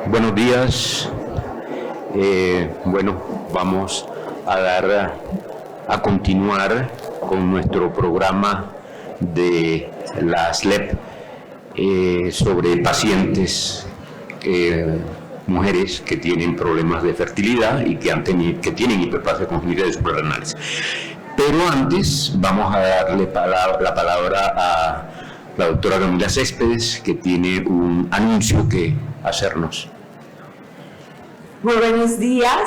Buenos días. Bueno, vamos a continuar con nuestro programa de la SLEP sobre pacientes, mujeres que tienen problemas de fertilidad y que tienen hiperplasia congénita de suprarrenales. Pero antes vamos a darle la palabra a la doctora Camila Céspedes, que tiene un anuncio que hacernos. Muy buenos días.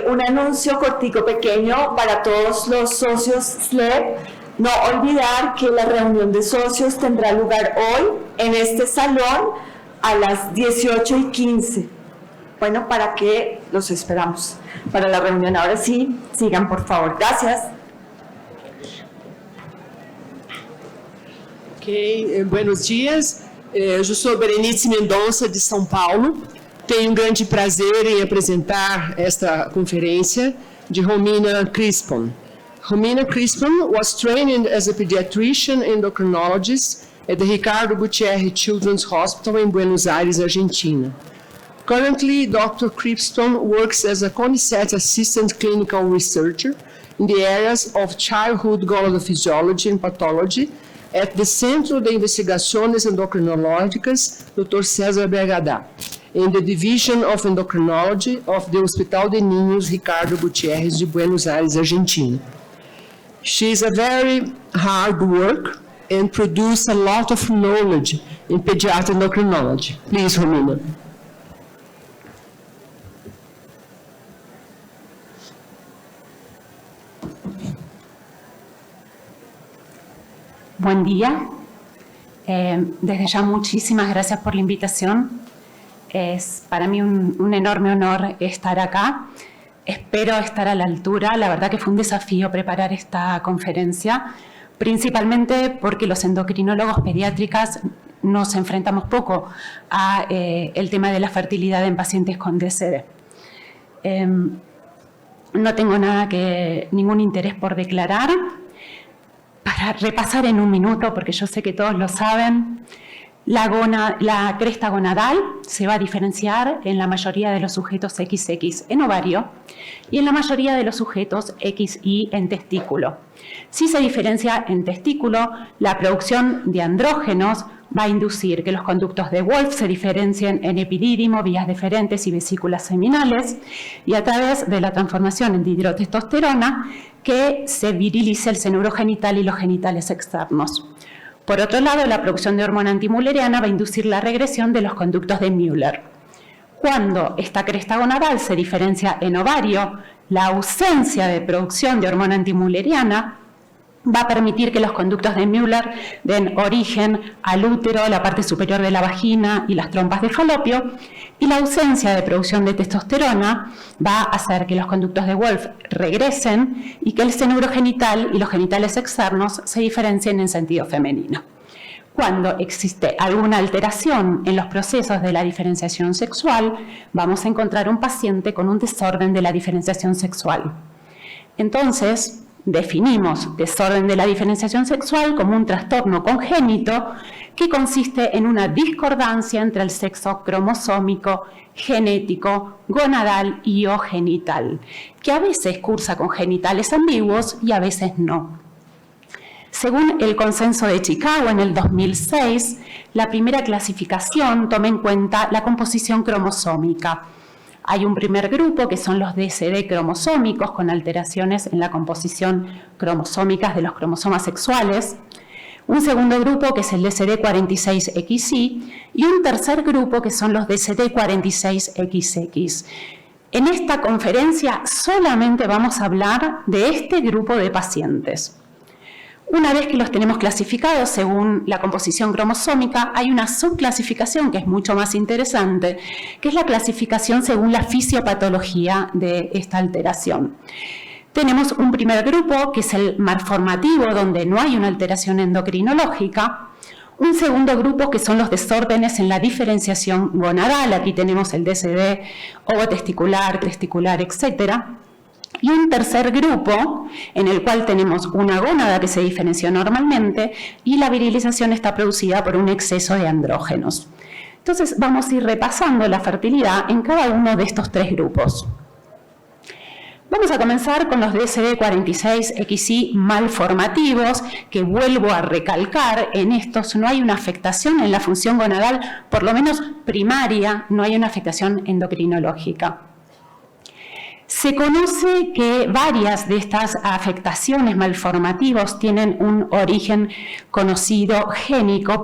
Un anuncio cortico, pequeño, para todos los socios SLEP. No olvidar que la reunión de socios tendrá lugar hoy en este salón a las 18:15. Bueno, ¿para qué los esperamos? Para la reunión. Ahora sí, sigan, por favor. Gracias. Ok, buenos dias. Eu sou Berenice Mendonça, de São Paulo. Tenho grande prazer em apresentar esta conferência de Romina Crispon. Romina Crispon was trained as a pediatrician endocrinologist at the Ricardo Gutierrez Children's Hospital in Buenos Aires, Argentina. Currently, Dr. Crispon works as a CONICET assistant clinical researcher in the areas of childhood gonadophysiology and pathology at the Centro de Investigações Endocrinológicas, Dr. César BHD, in the Division of Endocrinology of the Hospital de Niños Ricardo Gutierrez de Buenos Aires, Argentina. She is a very hard work and produces a lot of knowledge in pediatric endocrinology. Please, Romina. Buen día. Desde ya muchísimas gracias por la invitación. Es para mí un enorme honor estar acá. Espero estar a la altura. La verdad que fue un desafío preparar esta conferencia, principalmente porque los endocrinólogos pediátricas nos enfrentamos poco a el tema de la fertilidad en pacientes con DCD. No tengo ningún interés por declarar. Para repasar en un minuto, porque yo sé que todos lo saben, la cresta gonadal se va a diferenciar en la mayoría de los sujetos XX en ovario y en la mayoría de los sujetos XY en testículo. Si se diferencia en testículo, la producción de andrógenos va a inducir que los conductos de Wolff se diferencien en epidídimo, vías deferentes y vesículas seminales, y a través de la transformación en dihidrotestosterona que se virilice el seno urogenital y los genitales externos. Por otro lado, la producción de hormona antimülleriana va a inducir la regresión de los conductos de Müller. Cuando esta cresta gonadal se diferencia en ovario, la ausencia de producción de hormona antimülleriana va a permitir que los conductos de Müller den origen al útero, la parte superior de la vagina y las trompas de falopio, y la ausencia de producción de testosterona va a hacer que los conductos de Wolff regresen y que el seno urogenital y los genitales externos se diferencien en sentido femenino. Cuando existe alguna alteración en los procesos de la diferenciación sexual, vamos a encontrar un paciente con un desorden de la diferenciación sexual. Entonces, definimos desorden de la diferenciación sexual como un trastorno congénito que consiste en una discordancia entre el sexo cromosómico, genético, gonadal y o genital, que a veces cursa con genitales ambiguos y a veces no. Según el Consenso de Chicago en el 2006, la primera clasificación toma en cuenta la composición cromosómica. Hay un primer grupo que son los DCD cromosómicos con alteraciones en la composición cromosómica de los cromosomas sexuales, un segundo grupo que es el DCD46XY y un tercer grupo que son los DCD46XX. En esta conferencia solamente vamos a hablar de este grupo de pacientes. Una vez que los tenemos clasificados según la composición cromosómica, hay una subclasificación que es mucho más interesante, que es la clasificación según la fisiopatología de esta alteración. Tenemos un primer grupo, que es el malformativo, donde no hay una alteración endocrinológica. Un segundo grupo, que son los desórdenes en la diferenciación gonadal. Aquí tenemos el DCD, ovotesticular, testicular, etc. Y un tercer grupo, en el cual tenemos una gónada que se diferenció normalmente y la virilización está producida por un exceso de andrógenos. Entonces vamos a ir repasando la fertilidad en cada uno de estos 3 grupos. Vamos a comenzar con los DSD46XY malformativos, que vuelvo a recalcar, en estos no hay una afectación en la función gonadal, por lo menos primaria, no hay una afectación endocrinológica. Se conoce que varias de estas afectaciones malformativas tienen un origen conocido génico,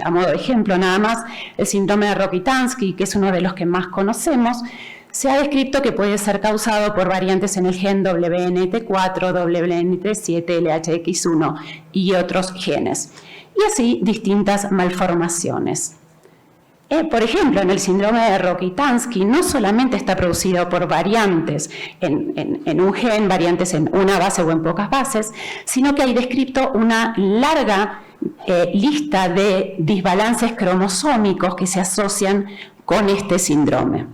a modo de ejemplo nada más, el síndrome de Rokitansky, que es uno de los que más conocemos. Se ha descrito que puede ser causado por variantes en el gen WNT4, WNT7, LHX1 y otros genes, y así distintas malformaciones. Por ejemplo, en el síndrome de Rokitansky no solamente está producido por variantes en un gen, variantes en una base o en pocas bases, sino que hay descrito una larga lista de desbalances cromosómicos que se asocian con este síndrome.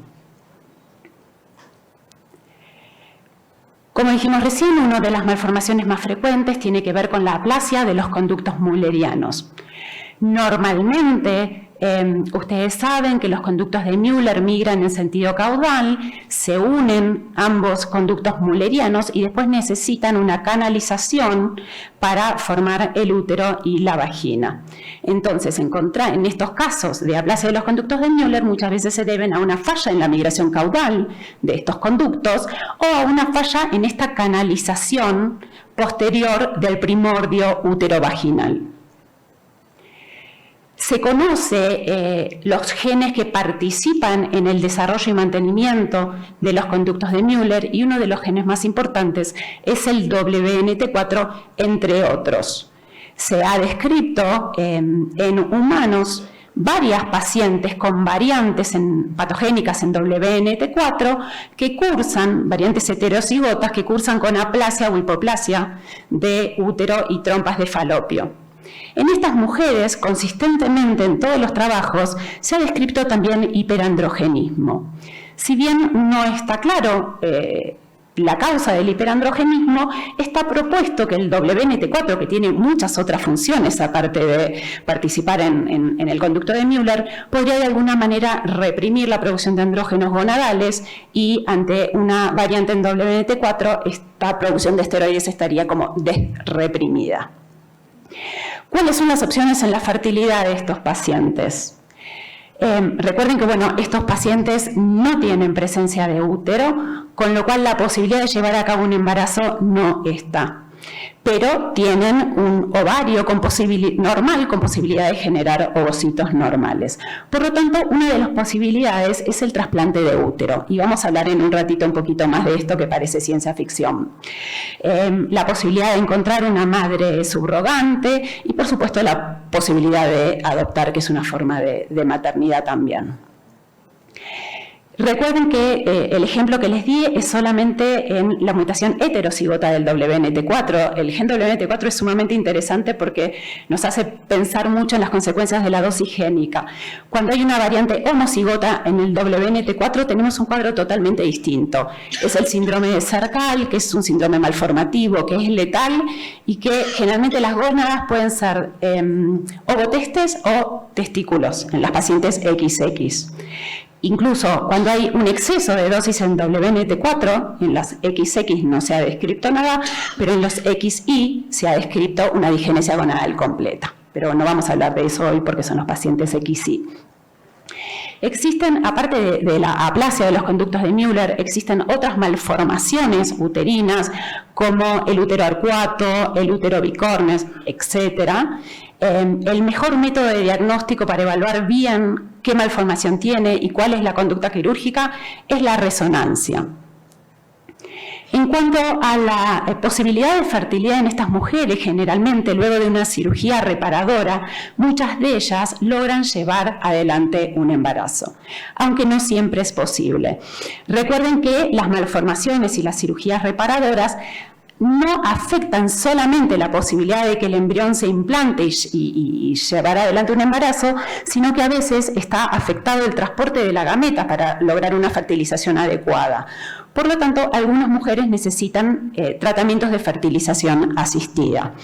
Como dijimos recién, una de las malformaciones más frecuentes tiene que ver con la aplasia de los conductos müllerianos. Normalmente, ustedes saben que los conductos de Müller migran en sentido caudal, se unen ambos conductos müllerianos y después necesitan una canalización para formar el útero y la vagina. Entonces, en estos casos de aplasia de los conductos de Müller muchas veces se deben a una falla en la migración caudal de estos conductos o a una falla en esta canalización posterior del primordio útero-vaginal. Se conoce los genes que participan en el desarrollo y mantenimiento de los conductos de Müller y uno de los genes más importantes es el WNT4, entre otros. Se ha descrito en humanos varias pacientes con variantes patogénicas en WNT4 que cursan, variantes heterocigotas, que cursan con aplasia o hipoplasia de útero y trompas de falopio. En estas mujeres, consistentemente en todos los trabajos, se ha descrito también hiperandrogenismo. Si bien no está claro la causa del hiperandrogenismo, está propuesto que el WNT4, que tiene muchas otras funciones aparte de participar en el conducto de Müller, podría de alguna manera reprimir la producción de andrógenos gonadales y ante una variante en WNT4, esta producción de esteroides estaría como desreprimida. ¿Cuáles son las opciones en la fertilidad de estos pacientes? Recuerden que estos pacientes no tienen presencia de útero, con lo cual la posibilidad de llevar a cabo un embarazo no está. Pero tienen un ovario normal con posibilidad de generar ovocitos normales. Por lo tanto, una de las posibilidades es el trasplante de útero. Y vamos a hablar en un ratito un poquito más de esto que parece ciencia ficción. La posibilidad de encontrar una madre subrogante y, por supuesto, la posibilidad de adoptar, que es una forma de maternidad también. Recuerden que el ejemplo que les di es solamente en la mutación heterocigota del WNT4. El gen WNT4 es sumamente interesante porque nos hace pensar mucho en las consecuencias de la dosis génica. Cuando hay una variante homocigota en el WNT4 tenemos un cuadro totalmente distinto. Es el síndrome de Sarkal, que es un síndrome malformativo, que es letal y que generalmente las gónadas pueden ser ovotestes o testículos en las pacientes XX. Incluso cuando hay un exceso de dosis en WNT4, en las XX no se ha descrito nada, pero en los XY se ha descrito una digenesia gonadal completa. Pero no vamos a hablar de eso hoy porque son los pacientes XY. Existen, aparte de la aplasia de los conductos de Müller, existen otras malformaciones uterinas como el útero arcuato, el útero bicornes, etc. El mejor método de diagnóstico para evaluar bien qué malformación tiene y cuál es la conducta quirúrgica es la resonancia. En cuanto a la posibilidad de fertilidad en estas mujeres, generalmente luego de una cirugía reparadora, muchas de ellas logran llevar adelante un embarazo, aunque no siempre es posible. Recuerden que las malformaciones y las cirugías reparadoras no afectan solamente la posibilidad de que el embrión se implante y llevar adelante un embarazo, sino que a veces está afectado el transporte de la gameta para lograr una fertilización adecuada. Por lo tanto, algunas mujeres necesitan tratamientos de fertilización asistida.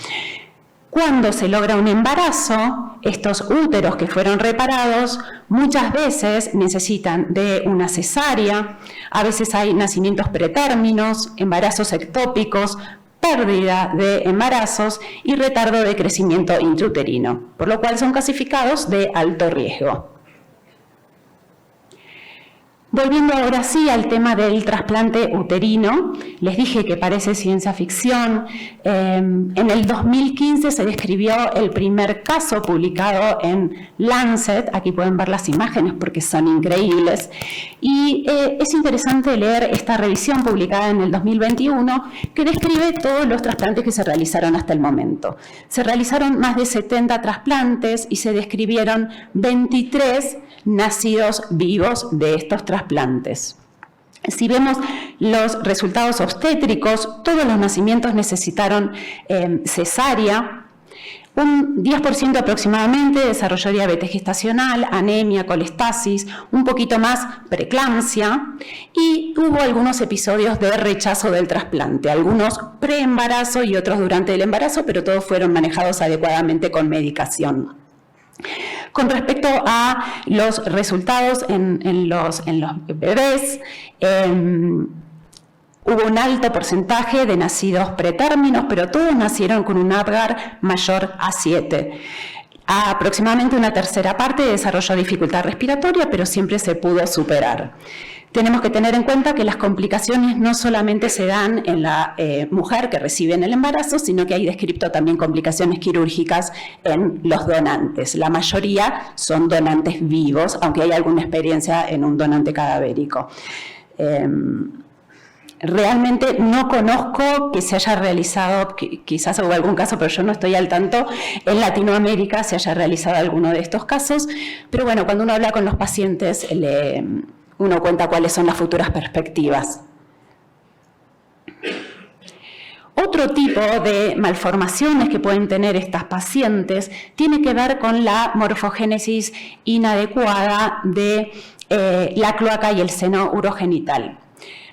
Cuando se logra un embarazo, estos úteros que fueron reparados muchas veces necesitan de una cesárea, a veces hay nacimientos pretérminos, embarazos ectópicos, pérdida de embarazos y retardo de crecimiento intrauterino, por lo cual son clasificados de alto riesgo. Volviendo ahora sí al tema del trasplante uterino, les dije que parece ciencia ficción. En el 2015 se describió el primer caso publicado en Lancet, aquí pueden ver las imágenes porque son increíbles, y es interesante leer esta revisión publicada en el 2021 que describe todos los trasplantes que se realizaron hasta el momento. Se realizaron más de 70 trasplantes y se describieron 23 nacidos vivos de estos trasplantes. Si vemos los resultados obstétricos, todos los nacimientos necesitaron cesárea. Un 10% aproximadamente desarrolló diabetes gestacional, anemia, colestasis, un poquito más preeclampsia y hubo algunos episodios de rechazo del trasplante, algunos preembarazo y otros durante el embarazo, pero todos fueron manejados adecuadamente con medicación. Con respecto a los resultados en los bebés, hubo un alto porcentaje de nacidos pretérminos, pero todos nacieron con un Apgar mayor a 7. Aproximadamente una tercera parte desarrolló dificultad respiratoria, pero siempre se pudo superar. Tenemos que tener en cuenta que las complicaciones no solamente se dan en la mujer que recibe en el embarazo, sino que hay descrito también complicaciones quirúrgicas en los donantes. La mayoría son donantes vivos, aunque hay alguna experiencia en un donante cadavérico. Realmente no conozco que se haya realizado, quizás hubo algún caso, pero yo no estoy al tanto, en Latinoamérica se haya realizado alguno de estos casos, pero bueno, cuando uno habla con los pacientes, uno cuenta cuáles son las futuras perspectivas. Otro tipo de malformaciones que pueden tener estas pacientes tiene que ver con la morfogénesis inadecuada de la cloaca y el seno urogenital.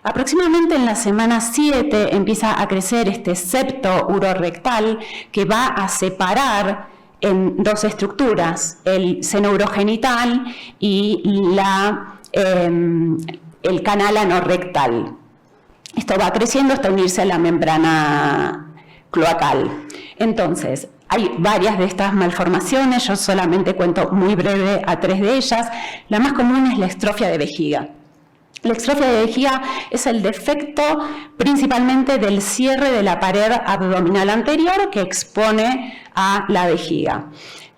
Aproximadamente en la semana 7 empieza a crecer este septo urorectal que va a separar en dos estructuras, el seno urogenital y el canal anorrectal. Esto va creciendo hasta unirse a la membrana cloacal. Entonces, hay varias de estas malformaciones, yo solamente cuento muy breve a 3 de ellas. La más común es la estrofia de vejiga. La estrofia de vejiga es el defecto principalmente del cierre de la pared abdominal anterior que expone a la vejiga.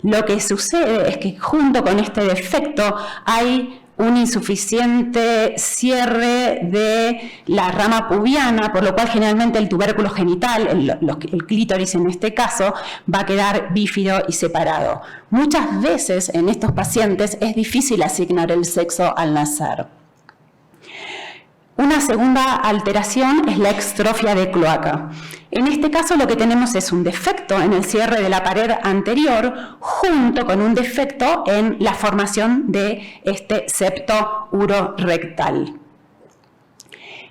Lo que sucede es que junto con este defecto hay un insuficiente cierre de la rama pubiana, por lo cual generalmente el tubérculo genital, el clítoris en este caso, va a quedar bífido y separado. Muchas veces en estos pacientes es difícil asignar el sexo al nacer. Una segunda alteración es la extrofia de cloaca. En este caso lo que tenemos es un defecto en el cierre de la pared anterior junto con un defecto en la formación de este septo urorectal.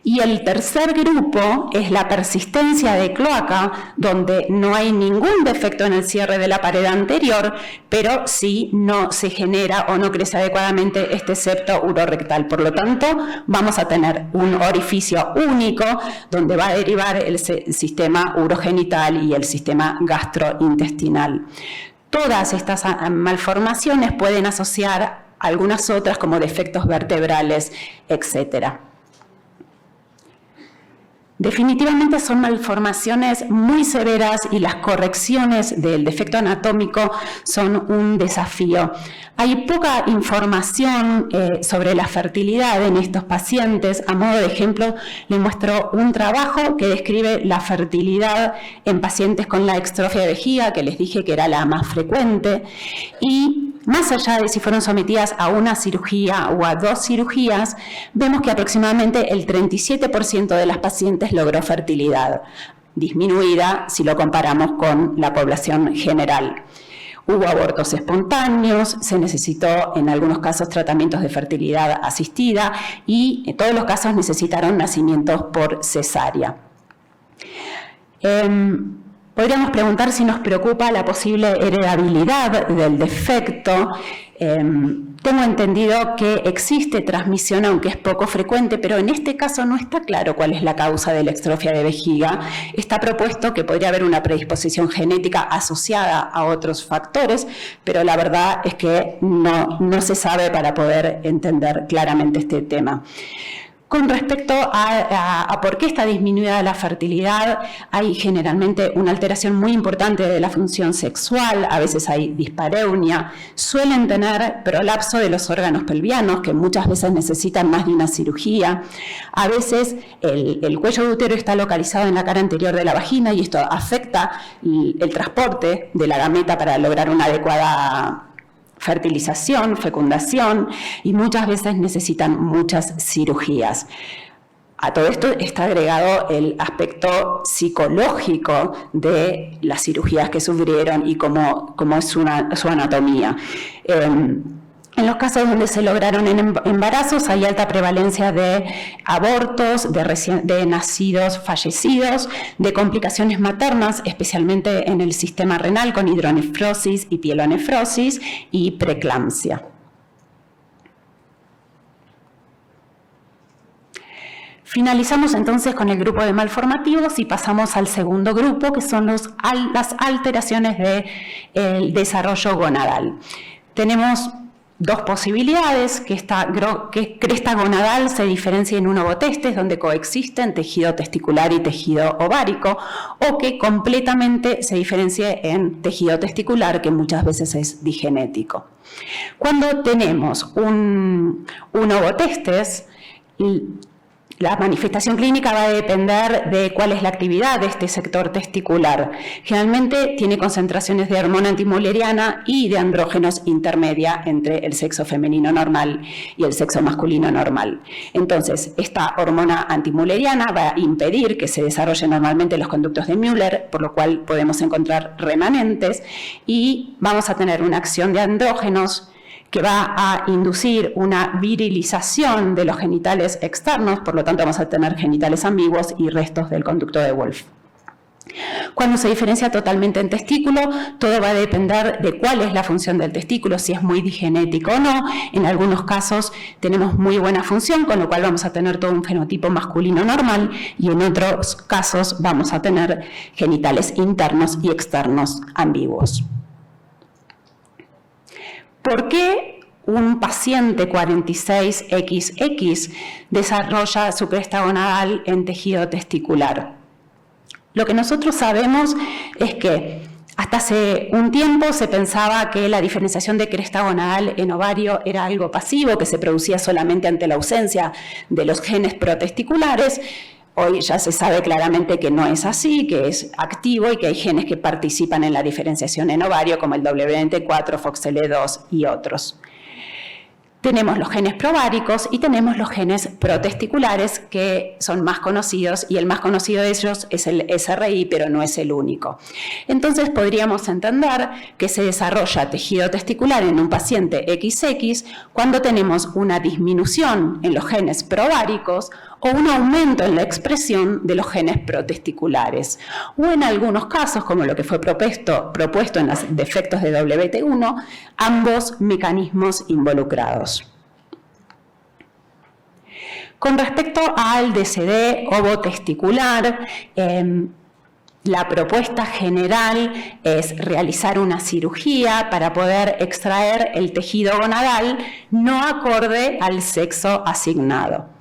Y el tercer grupo es la persistencia de cloaca, donde no hay ningún defecto en el cierre de la pared anterior, pero sí no se genera o no crece adecuadamente este septo urorectal. Por lo tanto, vamos a tener un orificio único donde va a derivar el sistema urogenital y el sistema gastrointestinal. Todas estas malformaciones pueden asociar algunas otras como defectos vertebrales, etcétera. Definitivamente son malformaciones muy severas y las correcciones del defecto anatómico son un desafío. Hay poca información sobre la fertilidad en estos pacientes. A modo de ejemplo, les muestro un trabajo que describe la fertilidad en pacientes con la extrofia de vejiga, que les dije que era la más frecuente, y más allá de si fueron sometidas a una cirugía o a 2 cirugías, vemos que aproximadamente el 37% de las pacientes logró fertilidad, disminuida si lo comparamos con la población general. Hubo abortos espontáneos, se necesitó en algunos casos tratamientos de fertilidad asistida y en todos los casos necesitaron nacimientos por cesárea. Podríamos preguntar si nos preocupa la posible heredabilidad del defecto. Tengo entendido que existe transmisión, aunque es poco frecuente, pero en este caso no está claro cuál es la causa de la extrofia de vejiga. Está propuesto que podría haber una predisposición genética asociada a otros factores, pero la verdad es que no se sabe para poder entender claramente este tema. Con respecto a por qué está disminuida la fertilidad, hay generalmente una alteración muy importante de la función sexual, a veces hay dispareunia, suelen tener prolapso de los órganos pelvianos, que muchas veces necesitan más de una cirugía. A veces el cuello de útero está localizado en la cara anterior de la vagina y esto afecta el transporte de la gameta para lograr una adecuada fertilización, fecundación, y muchas veces necesitan muchas cirugías. A todo esto está agregado el aspecto psicológico de las cirugías que sufrieron y cómo es su anatomía. En los casos donde se lograron embarazos hay alta prevalencia de abortos, de nacidos fallecidos, de complicaciones maternas, especialmente en el sistema renal con hidronefrosis y pielonefrosis y preeclampsia. Finalizamos entonces con el grupo de malformativos y pasamos al segundo grupo, que son las alteraciones del desarrollo gonadal. Tenemos dos posibilidades, que cresta gonadal se diferencia en un ovotestes donde coexisten tejido testicular y tejido ovárico, o que completamente se diferencie en tejido testicular, que muchas veces es digenético. Cuando tenemos un ovotestes, la manifestación clínica va a depender de cuál es la actividad de este sector testicular. Generalmente tiene concentraciones de hormona antimülleriana y de andrógenos intermedia entre el sexo femenino normal y el sexo masculino normal. Entonces, esta hormona antimülleriana va a impedir que se desarrollen normalmente los conductos de Müller, por lo cual podemos encontrar remanentes, y vamos a tener una acción de andrógenos que va a inducir una virilización de los genitales externos, por lo tanto vamos a tener genitales ambiguos y restos del conducto de Wolff. Cuando se diferencia totalmente en testículo, todo va a depender de cuál es la función del testículo, si es muy digenético o no. En algunos casos tenemos muy buena función, con lo cual vamos a tener todo un fenotipo masculino normal, y en otros casos vamos a tener genitales internos y externos ambiguos. ¿Por qué un paciente 46XX desarrolla su cresta gonadal en tejido testicular? Lo que nosotros sabemos es que hasta hace un tiempo se pensaba que la diferenciación de cresta gonadal en ovario era algo pasivo, que se producía solamente ante la ausencia de los genes protesticulares. Hoy ya se sabe claramente que no es así, que es activo y que hay genes que participan en la diferenciación en ovario, como el WNT4, FOXL2 y otros. Tenemos los genes prováricos y tenemos los genes protesticulares, que son más conocidos, y el más conocido de ellos es el SRI, pero no es el único. Entonces podríamos entender que se desarrolla tejido testicular en un paciente XX cuando tenemos una disminución en los genes prováricos o un aumento en la expresión de los genes protesticulares, o en algunos casos, como lo que fue propuesto en los defectos de WT1, ambos mecanismos involucrados. Con respecto al DCD ovotesticular, la propuesta general es realizar una cirugía para poder extraer el tejido gonadal no acorde al sexo asignado.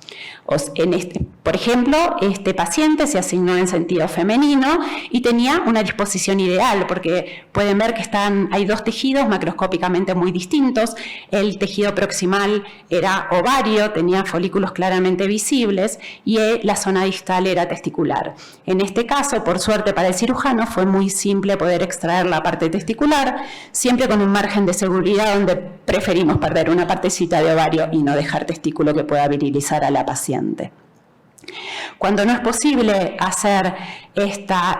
Por ejemplo, este paciente se asignó en sentido femenino y tenía una disposición ideal, porque pueden ver que hay dos tejidos macroscópicamente muy distintos. El tejido proximal era ovario, tenía folículos claramente visibles, y la zona distal era testicular. En este caso, por suerte para el cirujano, fue muy simple poder extraer la parte testicular, siempre con un margen de seguridad donde preferimos perder una partecita de ovario y no dejar testículo que pueda virilizar a la paciente. Cuando no es posible hacer esta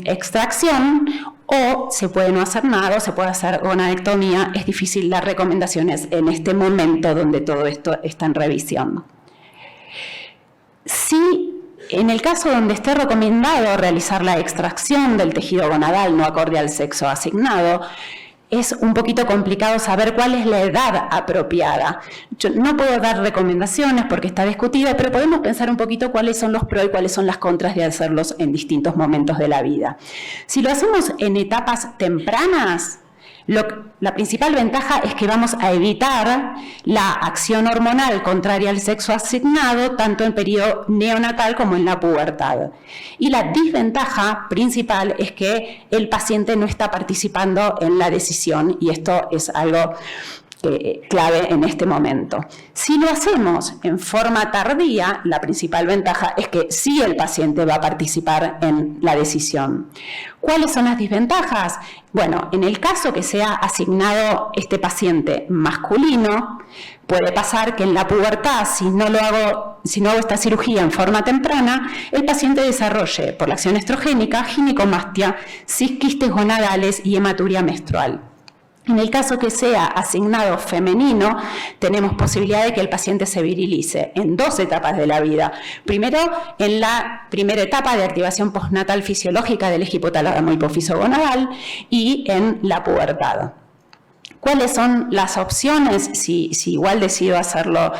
extracción, o se puede no hacer nada, o se puede hacer gonadectomía, es difícil dar recomendaciones en este momento donde todo esto está en revisión. Sí En el caso donde esté recomendado realizar la extracción del tejido gonadal no acorde al sexo asignado, es un poquito complicado saber cuál es la edad apropiada. Yo no puedo dar recomendaciones porque está discutida, pero podemos pensar un poquito cuáles son los pros y cuáles son las contras de hacerlos en distintos momentos de la vida. Si lo hacemos en etapas tempranas, la principal ventaja es que vamos a evitar la acción hormonal contraria al sexo asignado, tanto en periodo neonatal como en la pubertad. Y la desventaja principal es que el paciente no está participando en la decisión, y esto es algo clave en este momento. Si lo hacemos en forma tardía, la principal ventaja es que sí el paciente va a participar en la decisión. ¿Cuáles son las desventajas? Bueno, en el caso que sea asignado este paciente masculino, puede pasar que en la pubertad, si no hago esta cirugía en forma temprana, el paciente desarrolle, por la acción estrogénica, ginecomastia, quistes gonadales y hematuria menstrual. En el caso que sea asignado femenino, tenemos posibilidad de que el paciente se virilice en 2 etapas de la vida. Primero, en la primera etapa de activación postnatal fisiológica del eje hipotálamo hipófiso gonadal y en la pubertad. ¿Cuáles son las opciones si igual decido hacerlo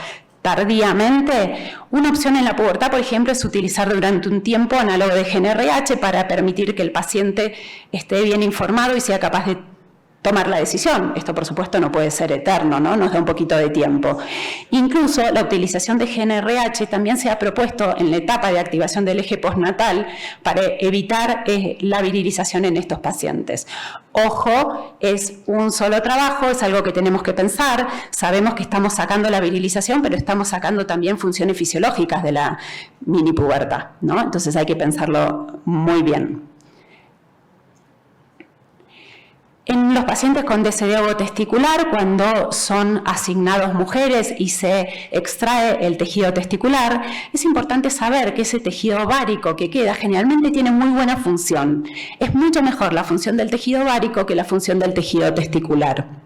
tardíamente? Una opción en la pubertad, por ejemplo, es utilizar durante un tiempo análogo de GnRH para permitir que el paciente esté bien informado y sea capaz de tomar la decisión. Esto, por supuesto, no puede ser eterno, ¿no? Nos da un poquito de tiempo. Incluso la utilización de GnRH también se ha propuesto en la etapa de activación del eje postnatal para evitar la virilización en estos pacientes. Ojo, es un solo trabajo, es algo que tenemos que pensar. Sabemos que estamos sacando la virilización, pero estamos sacando también funciones fisiológicas de la mini pubertad, ¿no? Entonces hay que pensarlo muy bien. En los pacientes con DCD ovotesticular, cuando son asignados mujeres y se extrae el tejido testicular, es importante saber que ese tejido ovárico que queda generalmente tiene muy buena función. Es mucho mejor la función del tejido ovárico que la función del tejido testicular.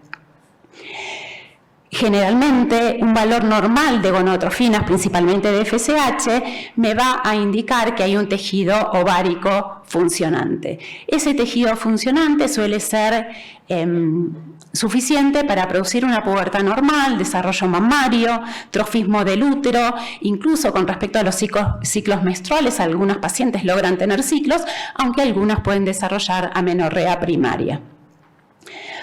Generalmente, un valor normal de gonotrofinas, principalmente de FSH, me va a indicar que hay un tejido ovárico funcionante. Ese tejido funcionante suele ser suficiente para producir una pubertad normal, desarrollo mamario, trofismo del útero, incluso con respecto a los ciclos menstruales, algunos pacientes logran tener ciclos, aunque algunas pueden desarrollar amenorrea primaria.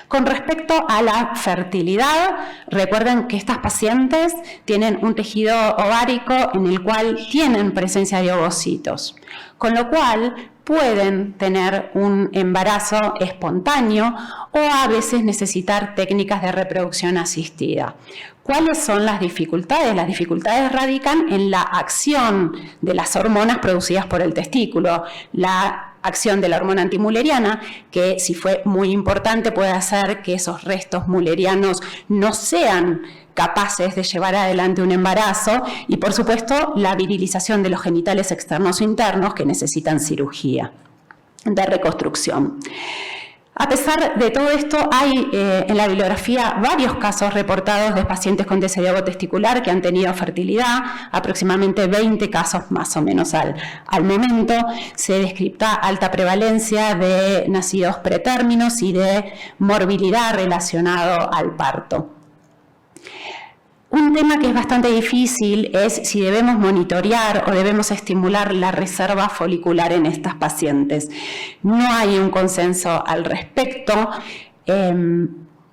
Con respecto a la fertilidad, recuerden que estas pacientes tienen un tejido ovárico en el cual tienen presencia de ovocitos, con lo cual pueden tener un embarazo espontáneo o a veces necesitar técnicas de reproducción asistida. ¿Cuáles son las dificultades? Las dificultades radican en la acción de las hormonas producidas por el testículo. La acción de la hormona antimuleriana, que si fue muy importante puede hacer que esos restos mullerianos no sean capaces de llevar adelante un embarazo, y por supuesto la virilización de los genitales externos o internos que necesitan cirugía de reconstrucción. A pesar de todo esto, hay en la bibliografía varios casos reportados de pacientes con DCD ovotesticular que han tenido fertilidad, aproximadamente 20 casos más o menos al momento. Se descripta alta prevalencia de nacidos pretérminos y de morbilidad relacionado al parto. Un tema que es bastante difícil es si debemos monitorear o debemos estimular la reserva folicular en estas pacientes. No hay un consenso al respecto.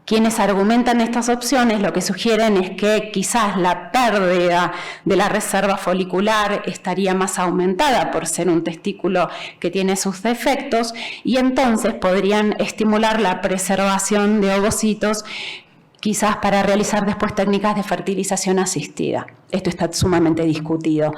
Quienes argumentan estas opciones lo que sugieren es que quizás la pérdida de la reserva folicular estaría más aumentada por ser un testículo que tiene sus defectos, y entonces podrían estimular la preservación de ovocitos, quizás para realizar después técnicas de fertilización asistida. Esto está sumamente discutido.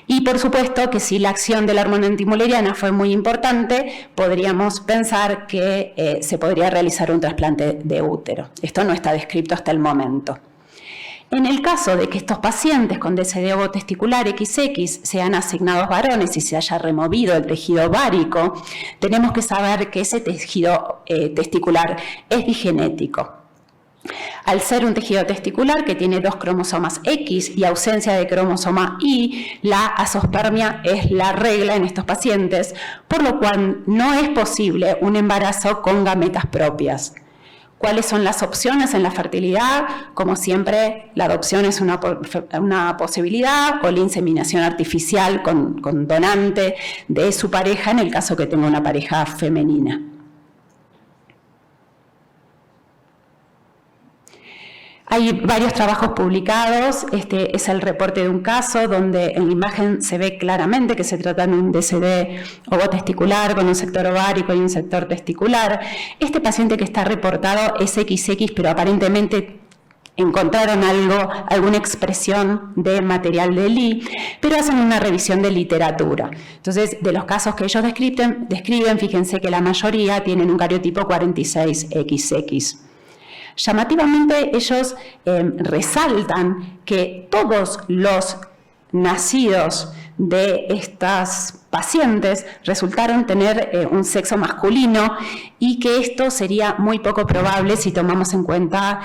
Y por supuesto que si la acción de la hormona antimuleriana fue muy importante, podríamos pensar que se podría realizar un trasplante de útero. Esto no está descrito hasta el momento. En el caso de que estos pacientes con DCD ovotesticular XX sean asignados varones y se haya removido el tejido ovárico, tenemos que saber que ese tejido testicular es digenético. Al ser un tejido testicular que tiene 2 cromosomas X y ausencia de cromosoma Y, la azospermia es la regla en estos pacientes, por lo cual no es posible un embarazo con gametas propias. ¿Cuáles son las opciones en la fertilidad? Como siempre, la adopción es una posibilidad, o la inseminación artificial con donante de su pareja en el caso que tenga una pareja femenina. Hay varios trabajos publicados. Este es el reporte de un caso donde en la imagen se ve claramente que se trata de un DCD ovotesticular con un sector ovárico y un sector testicular. Este paciente que está reportado es XX, pero aparentemente encontraron alguna expresión de material de Lee, pero hacen una revisión de literatura. Entonces, de los casos que ellos describen, fíjense que la mayoría tienen un cariotipo 46XX. Llamativamente, ellos resaltan que todos los nacidos de estas pacientes resultaron tener un sexo masculino y que esto sería muy poco probable si tomamos en cuenta,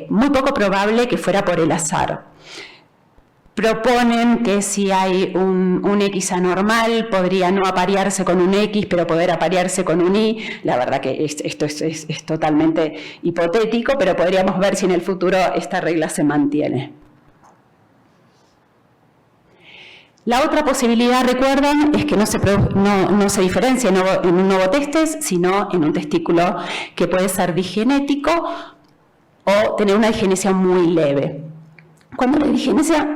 muy poco probable que fuera por el azar. Proponen que si hay un X anormal, podría no aparearse con un X, pero poder aparearse con un Y. La verdad que esto es totalmente hipotético, pero podríamos ver si en el futuro esta regla se mantiene. La otra posibilidad, recuerdan, es que no se diferencia en un ovotestes, sino en un testículo que puede ser digenético o tener una digenesia muy leve. Cuando la digenesia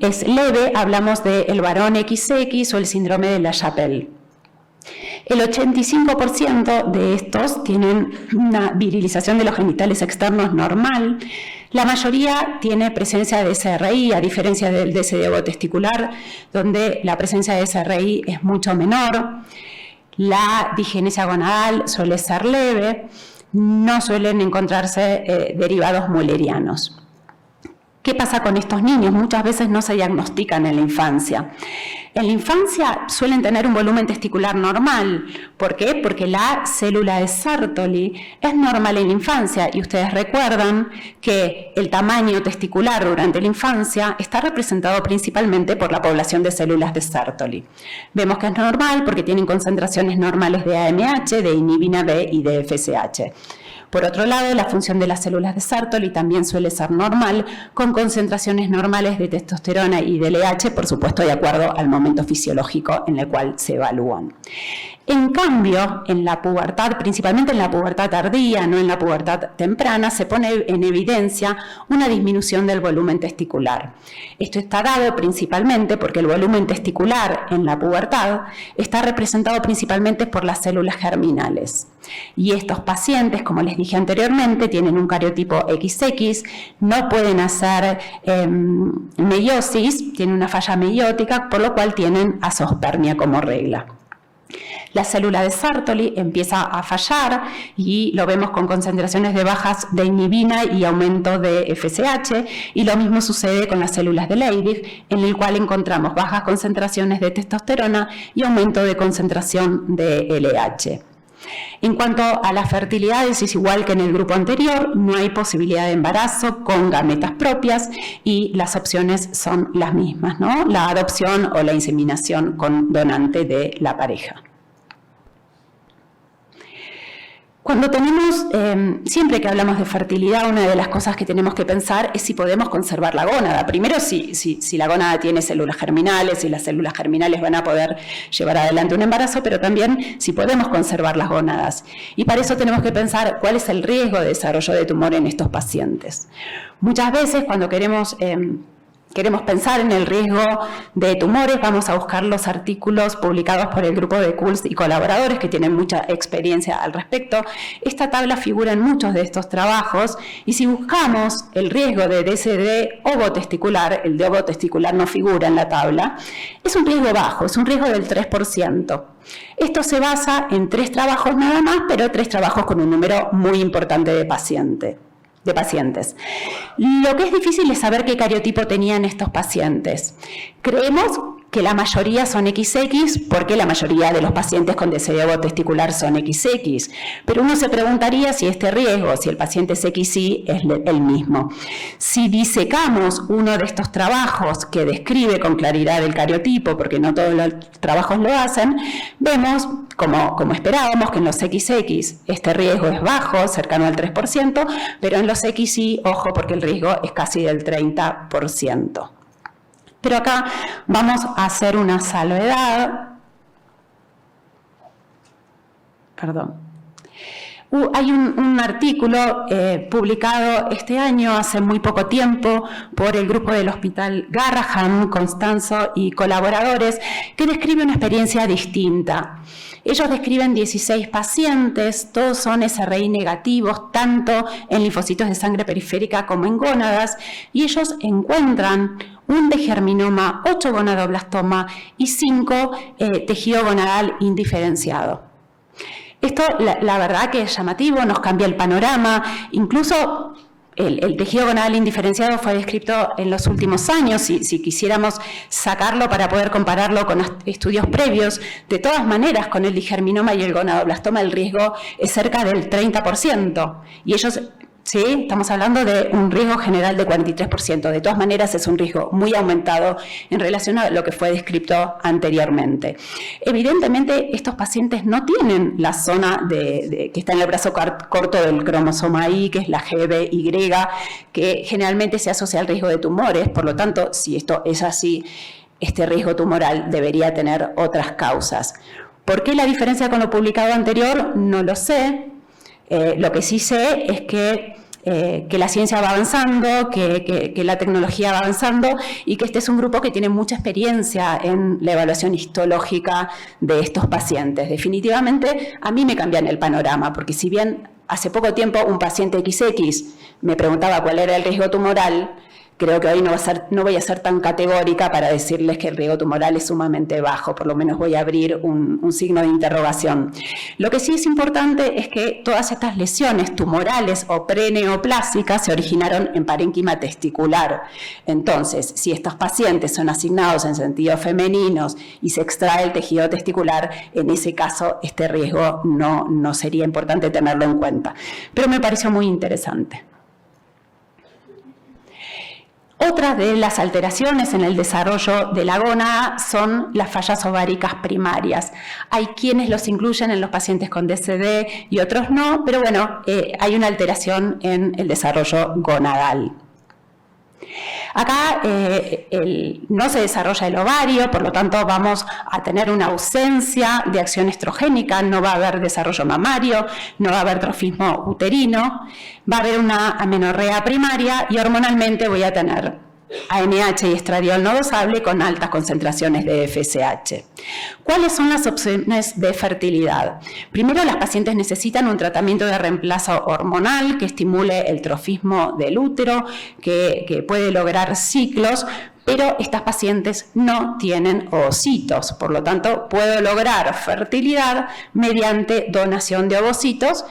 es leve, hablamos del varón XX o el síndrome de la Chapelle. El 85% de estos tienen una virilización de los genitales externos normal. La mayoría tiene presencia de SRI, a diferencia del DCD ovotesticular, donde la presencia de SRI es mucho menor. La digenesia gonadal suele ser leve, no suelen encontrarse derivados mullerianos. ¿Qué pasa con estos niños? Muchas veces no se diagnostican en la infancia. En la infancia suelen tener un volumen testicular normal. ¿Por qué? Porque la célula de Sertoli es normal en la infancia y ustedes recuerdan que el tamaño testicular durante la infancia está representado principalmente por la población de células de Sertoli. Vemos que es normal porque tienen concentraciones normales de AMH, de inhibina B y de FSH. Por otro lado, la función de las células de Sertoli también suele ser normal, con concentraciones normales de testosterona y de LH, por supuesto de acuerdo al momento fisiológico en el cual se evalúan. En cambio, en la pubertad, principalmente en la pubertad tardía, no en la pubertad temprana, se pone en evidencia una disminución del volumen testicular. Esto está dado principalmente porque el volumen testicular en la pubertad está representado principalmente por las células germinales. Y estos pacientes, como les dije anteriormente, tienen un cariotipo XX, no pueden hacer meiosis, tienen una falla meiótica, por lo cual tienen azospermia como regla. La célula de Sertoli empieza a fallar y lo vemos con concentraciones de bajas de inhibina y aumento de FSH, y lo mismo sucede con las células de Leydig, en el cual encontramos bajas concentraciones de testosterona y aumento de concentración de LH. En cuanto a la fertilidad, es igual que en el grupo anterior, no hay posibilidad de embarazo con gametas propias y las opciones son las mismas, ¿no? La adopción o la inseminación con donante de la pareja. Cuando tenemos, siempre que hablamos de fertilidad, una de las cosas que tenemos que pensar es si podemos conservar la gónada. Primero, si la gónada tiene células germinales, y las células germinales van a poder llevar adelante un embarazo, pero también si podemos conservar las gónadas. Y para eso tenemos que pensar cuál es el riesgo de desarrollo de tumor en estos pacientes. Muchas veces cuando queremos pensar en el riesgo de tumores, vamos a buscar los artículos publicados por el grupo de Kulst y colaboradores que tienen mucha experiencia al respecto. Esta tabla figura en muchos de estos trabajos y si buscamos el riesgo de DCD ovotesticular, el de ovotesticular no figura en la tabla, es un riesgo bajo, es un riesgo del 3%. Esto se basa en 3 trabajos nada más, pero 3 trabajos con un número muy importante de pacientes. Lo que es difícil es saber qué cariotipo tenían estos pacientes. Creemos que la mayoría son XX, porque la mayoría de los pacientes con deseo testicular son XX. Pero uno se preguntaría si este riesgo, si el paciente es XY, es el mismo. Si disecamos uno de estos trabajos que describe con claridad el cariotipo, porque no todos los trabajos lo hacen, vemos, como esperábamos, que en los XX este riesgo es bajo, cercano al 3%, pero en los XY, ojo, porque el riesgo es casi del 30%. Pero acá vamos a hacer una salvedad. Perdón. Hay un artículo publicado este año, hace muy poco tiempo, por el grupo del Hospital Garrahan, Constanzo y colaboradores, que describe una experiencia distinta. Ellos describen 16 pacientes, todos son SRI negativos, tanto en linfocitos de sangre periférica como en gónadas, y ellos encuentran un degerminoma, 8 gonadoblastoma y 5 tejido gonadal indiferenciado. Esto, la verdad que es llamativo, nos cambia el panorama, incluso el tejido gonadal indiferenciado fue descrito en los últimos años, si quisiéramos sacarlo para poder compararlo con estudios previos, de todas maneras con el digerminoma y el gonadoblastoma el riesgo es cerca del 30%, y ellos... Sí, estamos hablando de un riesgo general de 43%. De todas maneras, es un riesgo muy aumentado en relación a lo que fue descrito anteriormente. Evidentemente, estos pacientes no tienen la zona que está en el brazo corto del cromosoma Y, que es la GBY, que generalmente se asocia al riesgo de tumores. Por lo tanto, si esto es así, este riesgo tumoral debería tener otras causas. ¿Por qué la diferencia con lo publicado anterior? No lo sé. Lo que sí sé es que la ciencia va avanzando, que la tecnología va avanzando y que este es un grupo que tiene mucha experiencia en la evaluación histológica de estos pacientes. Definitivamente a mí me cambian el panorama, porque si bien hace poco tiempo un paciente XX me preguntaba cuál era el riesgo tumoral, creo que hoy no voy a ser tan categórica para decirles que el riesgo tumoral es sumamente bajo, por lo menos voy a abrir un signo de interrogación. Lo que sí es importante es que todas estas lesiones tumorales o preneoplásicas se originaron en parénquima testicular. Entonces, si estos pacientes son asignados en sentidos femeninos y se extrae el tejido testicular, en ese caso este riesgo no sería importante tenerlo en cuenta. Pero me pareció muy interesante. Otras de las alteraciones en el desarrollo de la gónada son las fallas ováricas primarias. Hay quienes los incluyen en los pacientes con DCD y otros no, pero bueno, hay una alteración en el desarrollo gonadal. Acá no se desarrolla el ovario, por lo tanto vamos a tener una ausencia de acción estrogénica, no va a haber desarrollo mamario, no va a haber trofismo uterino, va a haber una amenorrea primaria y hormonalmente voy a tener AMH y estradiol no dosable con altas concentraciones de FSH. ¿Cuáles son las opciones de fertilidad? Primero, las pacientes necesitan un tratamiento de reemplazo hormonal que estimule el trofismo del útero, que puede lograr ciclos, pero estas pacientes no tienen ovocitos, por lo tanto puedo lograr fertilidad mediante donación de ovocitos,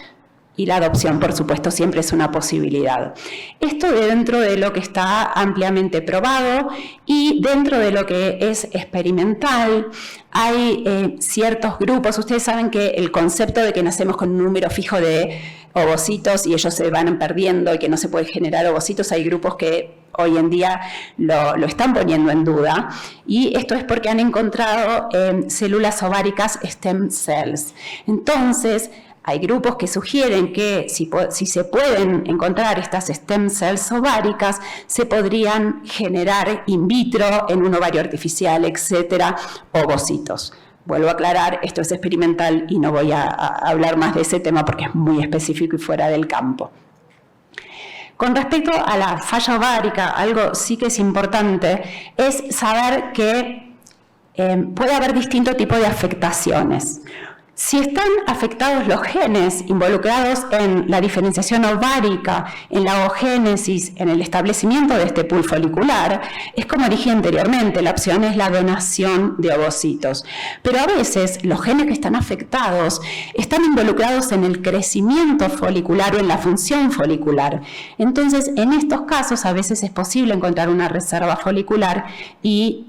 y la adopción, por supuesto, siempre es una posibilidad. Esto dentro de lo que está ampliamente probado y dentro de lo que es experimental, hay ciertos grupos. Ustedes saben que el concepto de que nacemos con un número fijo de ovocitos y ellos se van perdiendo y que no se puede generar ovocitos, hay grupos que hoy en día lo están poniendo en duda, y esto es porque han encontrado células ováricas stem cells. Entonces, hay grupos que sugieren que si se pueden encontrar estas stem cells ováricas, se podrían generar in vitro en un ovario artificial, etcétera, ovocitos. Vuelvo a aclarar, esto es experimental y no voy a hablar más de ese tema porque es muy específico y fuera del campo. Con respecto a la falla ovárica, algo sí que es importante es saber que puede haber distintos tipos de afectaciones. Si están afectados los genes involucrados en la diferenciación ovárica, en la oogénesis, en el establecimiento de este pool folicular, es como dije anteriormente, la opción es la donación de ovocitos. Pero a veces los genes que están afectados están involucrados en el crecimiento folicular o en la función folicular. Entonces, en estos casos a veces es posible encontrar una reserva folicular y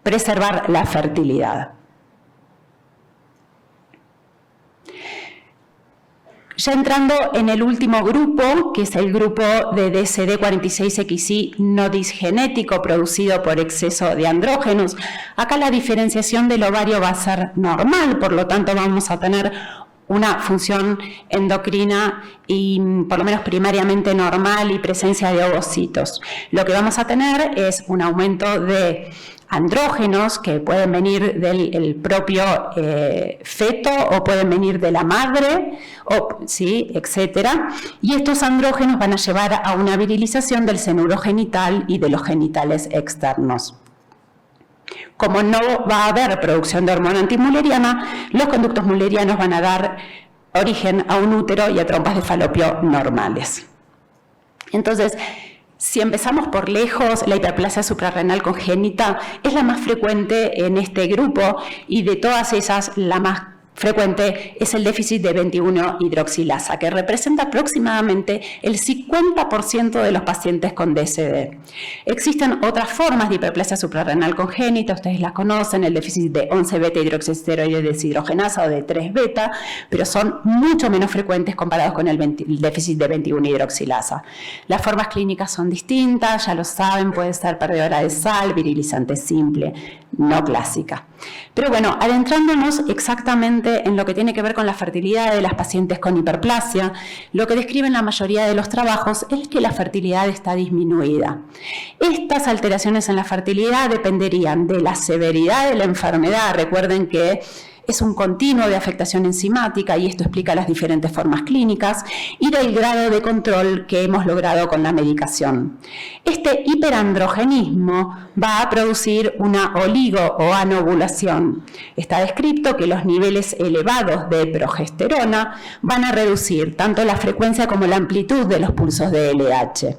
preservar la fertilidad. Ya entrando en el último grupo, que es el grupo de DSD46XY no disgenético producido por exceso de andrógenos, acá la diferenciación del ovario va a ser normal, por lo tanto vamos a tener una función endocrina y por lo menos primariamente normal y presencia de ovocitos. Lo que vamos a tener es un aumento de andrógenos que pueden venir del propio feto o pueden venir de la madre, ¿sí? Etcétera. Y estos andrógenos van a llevar a una virilización del seno urogenital y de los genitales externos. Como no va a haber producción de hormona antimülleriana, los conductos müllerianos van a dar origen a un útero y a trompas de falopio normales. Entonces, si empezamos por lejos, la hiperplasia suprarrenal congénita es la más frecuente en este grupo y de todas esas, la más frecuente es el déficit de 21-hidroxilasa, que representa aproximadamente el 50% de los pacientes con DSD. Existen otras formas de hiperplasia suprarrenal congénita, ustedes las conocen, el déficit de 11-beta-hidroxiesteroide deshidrogenasa o de 3-beta, pero son mucho menos frecuentes comparados con el déficit de 21-hidroxilasa. Las formas clínicas son distintas, ya lo saben, puede ser perdedora de sal, virilizante simple, no clásica. Pero bueno, adentrándonos exactamente en lo que tiene que ver con la fertilidad de las pacientes con hiperplasia, lo que describen la mayoría de los trabajos es que la fertilidad está disminuida. Estas alteraciones en la fertilidad dependerían de la severidad de la enfermedad. Recuerden que es un continuo de afectación enzimática y esto explica las diferentes formas clínicas y del grado de control que hemos logrado con la medicación. Este hiperandrogenismo va a producir una oligo o anovulación. Está descrito que los niveles elevados de progesterona van a reducir tanto la frecuencia como la amplitud de los pulsos de LH.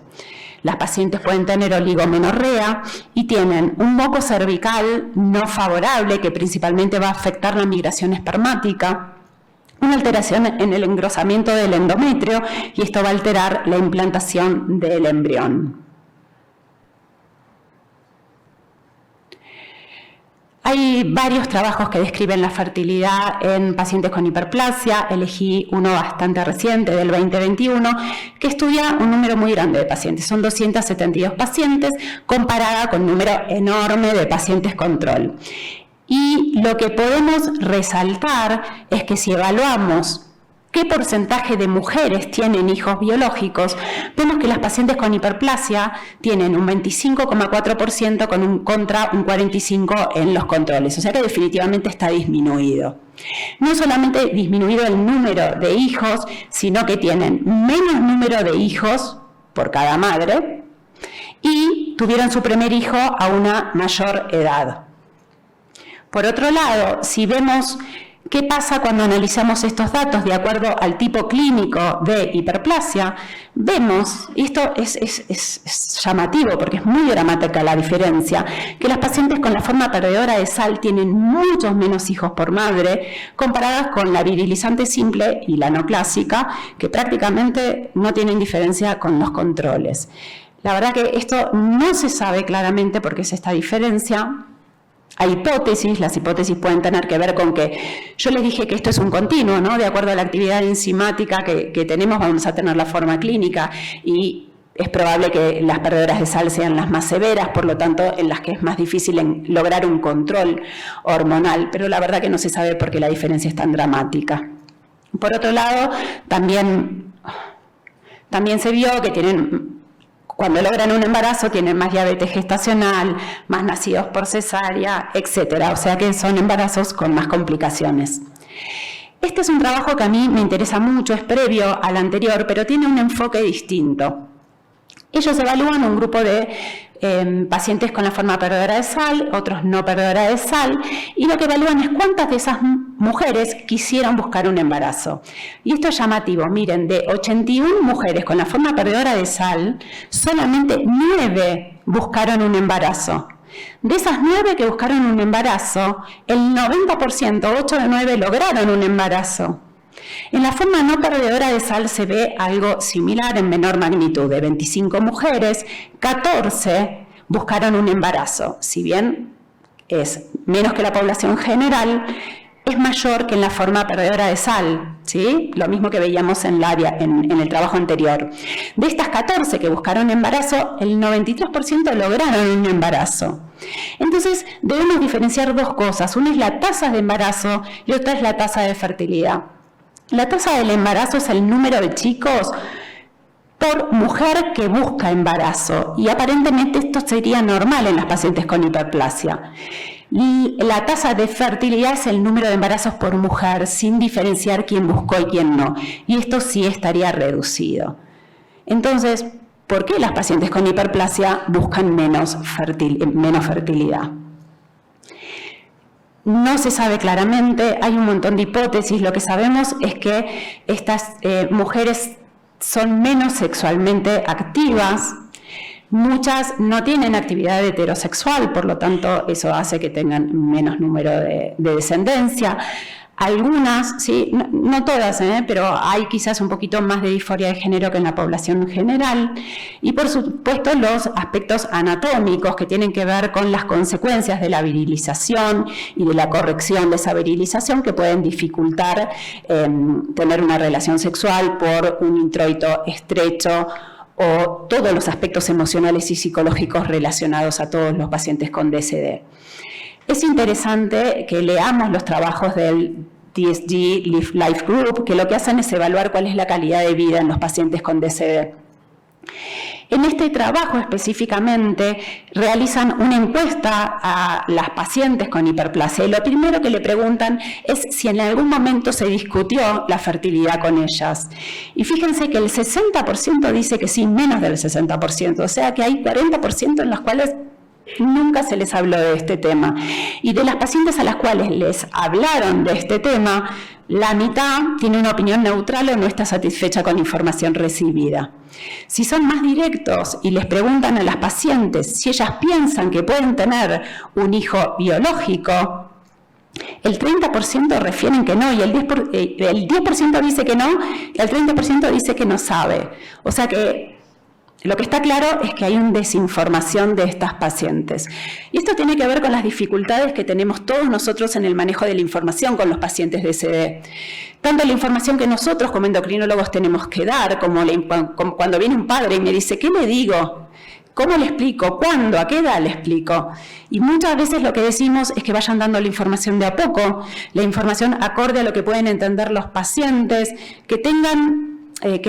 Las pacientes pueden tener oligomenorrea y tienen un moco cervical no favorable que principalmente va a afectar la migración espermática, una alteración en el engrosamiento del endometrio y esto va a alterar la implantación del embrión. Hay varios trabajos que describen la fertilidad en pacientes con hiperplasia. Elegí uno bastante reciente, del 2021, que estudia un número muy grande de pacientes. Son 272 pacientes, comparada con un número enorme de pacientes control. Y lo que podemos resaltar es que si evaluamos qué porcentaje de mujeres tienen hijos biológicos, vemos que las pacientes con hiperplasia tienen un 25,4% contra un 45% en los controles, o sea que definitivamente está disminuido. No solamente disminuido el número de hijos, sino que tienen menos número de hijos por cada madre y tuvieron su primer hijo a una mayor edad. Por otro lado, si vemos ¿qué pasa cuando analizamos estos datos de acuerdo al tipo clínico de hiperplasia? Vemos, y esto es llamativo porque es muy dramática la diferencia, que las pacientes con la forma perdedora de sal tienen muchos menos hijos por madre comparadas con la virilizante simple y la no clásica, que prácticamente no tienen diferencia con los controles. La verdad que esto no se sabe claramente por qué es esta diferencia. Hay hipótesis, las hipótesis pueden tener que ver con que, yo les dije que esto es un continuo, ¿no? De acuerdo a la actividad enzimática que tenemos, vamos a tener la forma clínica y es probable que las perdedoras de sal sean las más severas, por lo tanto, en las que es más difícil lograr un control hormonal, pero la verdad que no se sabe por qué la diferencia es tan dramática. Por otro lado, también se vio que cuando logran un embarazo tienen más diabetes gestacional, más nacidos por cesárea, etc. O sea que son embarazos con más complicaciones. Este es un trabajo que a mí me interesa mucho, es previo al anterior, pero tiene un enfoque distinto. Ellos evalúan un grupo de pacientes con la forma perdedora de sal, otros no perdedora de sal, y lo que evalúan es cuántas de esas mujeres quisieron buscar un embarazo. Y esto es llamativo, miren, de 81 mujeres con la forma perdedora de sal, solamente 9 buscaron un embarazo. De esas 9 que buscaron un embarazo, el 90%, 8 de 9, lograron un embarazo. En la forma no perdedora de sal se ve algo similar en menor magnitud. De 25 mujeres, 14 buscaron un embarazo. Si bien es menos que la población general, es mayor que en la forma perdedora de sal, ¿sí? Lo mismo que veíamos en el trabajo anterior. De estas 14 que buscaron embarazo, el 93% lograron un embarazo. Entonces, debemos diferenciar dos cosas. Una es la tasa de embarazo y otra es la tasa de fertilidad. La tasa del embarazo es el número de chicos por mujer que busca embarazo, y aparentemente esto sería normal en las pacientes con hiperplasia. Y la tasa de fertilidad es el número de embarazos por mujer, sin diferenciar quién buscó y quién no. Y esto sí estaría reducido. Entonces, ¿por qué las pacientes con hiperplasia buscan menos fertilidad? No se sabe claramente, hay un montón de hipótesis. Lo que sabemos es que estas mujeres son menos sexualmente activas. Muchas no tienen actividad heterosexual, por lo tanto eso hace que tengan menos número de descendencia. Algunas, sí, no todas, pero hay quizás un poquito más de disforia de género que en la población general. Y por supuesto los aspectos anatómicos que tienen que ver con las consecuencias de la virilización y de la corrección de esa virilización, que pueden dificultar tener una relación sexual por un introito estrecho, o todos los aspectos emocionales y psicológicos relacionados a todos los pacientes con DSD. Es interesante que leamos los trabajos del DSG Life Group, que lo que hacen es evaluar cuál es la calidad de vida en los pacientes con DSD. En este trabajo específicamente realizan una encuesta a las pacientes con hiperplasia, y lo primero que le preguntan es si en algún momento se discutió la fertilidad con ellas. Y fíjense que el 60% dice que sí, menos del 60%, o sea que hay 40% en los cuales nunca se les habló de este tema. Y de las pacientes a las cuales les hablaron de este tema, la mitad tiene una opinión neutral o no está satisfecha con la información recibida. Si son más directos y les preguntan a las pacientes si ellas piensan que pueden tener un hijo biológico, el 30% refieren que no, y el 10% dice que no, y el 30% dice que no sabe. O sea que lo que está claro es que hay una desinformación de estas pacientes. Y esto tiene que ver con las dificultades que tenemos todos nosotros en el manejo de la información con los pacientes de DSD. Tanto la información que nosotros como endocrinólogos tenemos que dar, como cuando viene un padre y me dice, ¿qué le digo? ¿Cómo le explico? ¿Cuándo? ¿A qué edad le explico? Y muchas veces lo que decimos es que vayan dando la información de a poco, la información acorde a lo que pueden entender los pacientes, que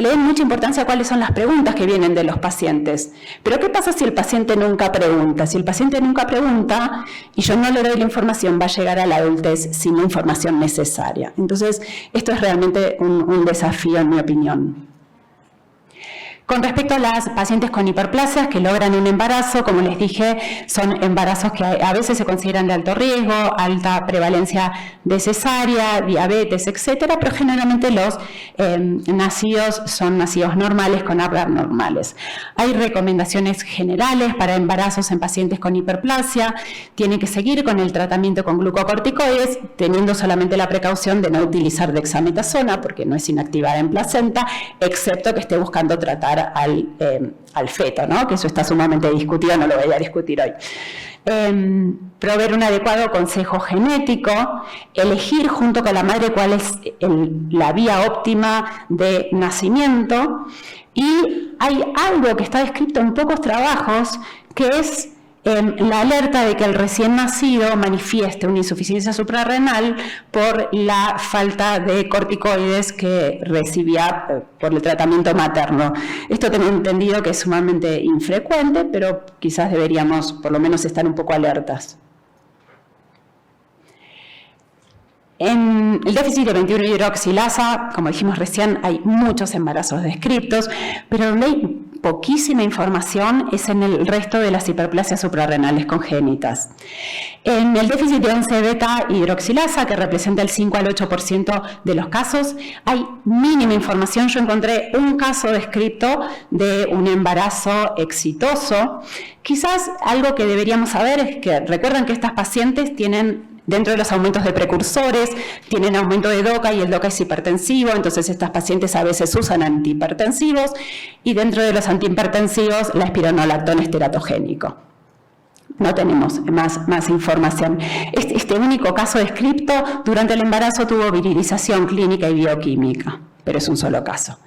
le den mucha importancia a cuáles son las preguntas que vienen de los pacientes. Pero ¿qué pasa si el paciente nunca pregunta? Si el paciente nunca pregunta y yo no le doy la información, va a llegar a la adultez sin la información necesaria. Entonces, esto es realmente un desafío, en mi opinión. Con respecto a las pacientes con hiperplasias que logran un embarazo, como les dije, son embarazos que a veces se consideran de alto riesgo, alta prevalencia de cesárea, diabetes, etcétera, pero generalmente los nacidos son nacidos normales con abnormales. Hay recomendaciones generales para embarazos en pacientes con hiperplasia. Tienen que seguir con el tratamiento con glucocorticoides, teniendo solamente la precaución de no utilizar dexametasona, porque no es inactivada en placenta, excepto que esté buscando tratar al feto, ¿no? Que eso está sumamente discutido, no lo voy a discutir hoy. Proveer un adecuado consejo genético, elegir junto con la madre cuál es la vía óptima de nacimiento, y hay algo que está descrito en pocos trabajos, que es la alerta de que el recién nacido manifieste una insuficiencia suprarrenal por la falta de corticoides que recibía por el tratamiento materno. Esto tengo entendido que es sumamente infrecuente, pero quizás deberíamos por lo menos estar un poco alertas. En el déficit de 21-hidroxilasa, como dijimos recién, hay muchos embarazos descritos, pero donde hay poquísima información es en el resto de las hiperplasias suprarrenales congénitas. En el déficit de 11-beta-hidroxilasa, que representa el 5 al 8% de los casos, hay mínima información. Yo encontré un caso descrito de un embarazo exitoso. Quizás algo que deberíamos saber es que recuerden que estas pacientes tienen, dentro de los aumentos de precursores, tienen aumento de DOCA y el DOCA es hipertensivo, entonces estas pacientes a veces usan antihipertensivos, y dentro de los antihipertensivos la espironolactona es teratogénico. No tenemos más información. Este único caso descrito durante el embarazo tuvo virilización clínica y bioquímica, pero es un solo caso.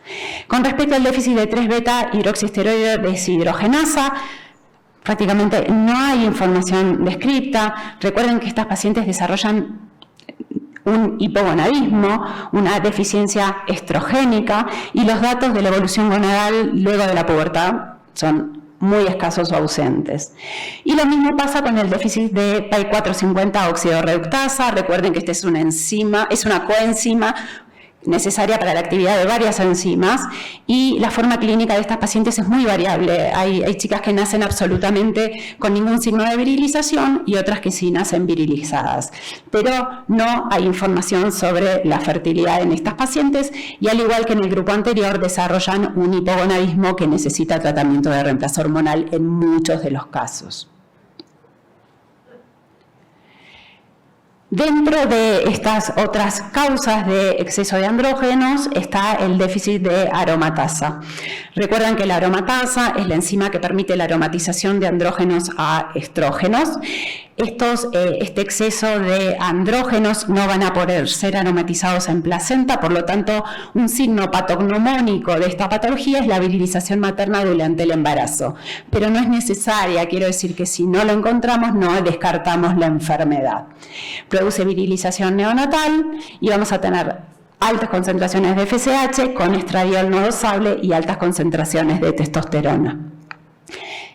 Con respecto al déficit de 3-beta hidroxiesteroide deshidrogenasa, prácticamente no hay información descrita. Recuerden que estas pacientes desarrollan un hipogonadismo, una deficiencia estrogénica, y los datos de la evolución gonadal luego de la pubertad son muy escasos o ausentes. Y lo mismo pasa con el déficit de PAI-450 óxido reductasa. Recuerden que esta es una enzima, es una coenzima necesaria para la actividad de varias enzimas, y la forma clínica de estas pacientes es muy variable. Hay chicas que nacen absolutamente con ningún signo de virilización y otras que sí nacen virilizadas. Pero no hay información sobre la fertilidad en estas pacientes, y al igual que en el grupo anterior, desarrollan un hipogonadismo que necesita tratamiento de reemplazo hormonal en muchos de los casos. Dentro de estas otras causas de exceso de andrógenos está el déficit de aromatasa. Recuerdan que la aromatasa es la enzima que permite la aromatización de andrógenos a estrógenos. Este exceso de andrógenos no van a poder ser aromatizados en placenta, por lo tanto, un signo patognomónico de esta patología es la virilización materna durante el embarazo. Pero no es necesaria, quiero decir que si no lo encontramos, no descartamos la enfermedad. Produce virilización neonatal y vamos a tener altas concentraciones de FSH con estradiol no dosable y altas concentraciones de testosterona.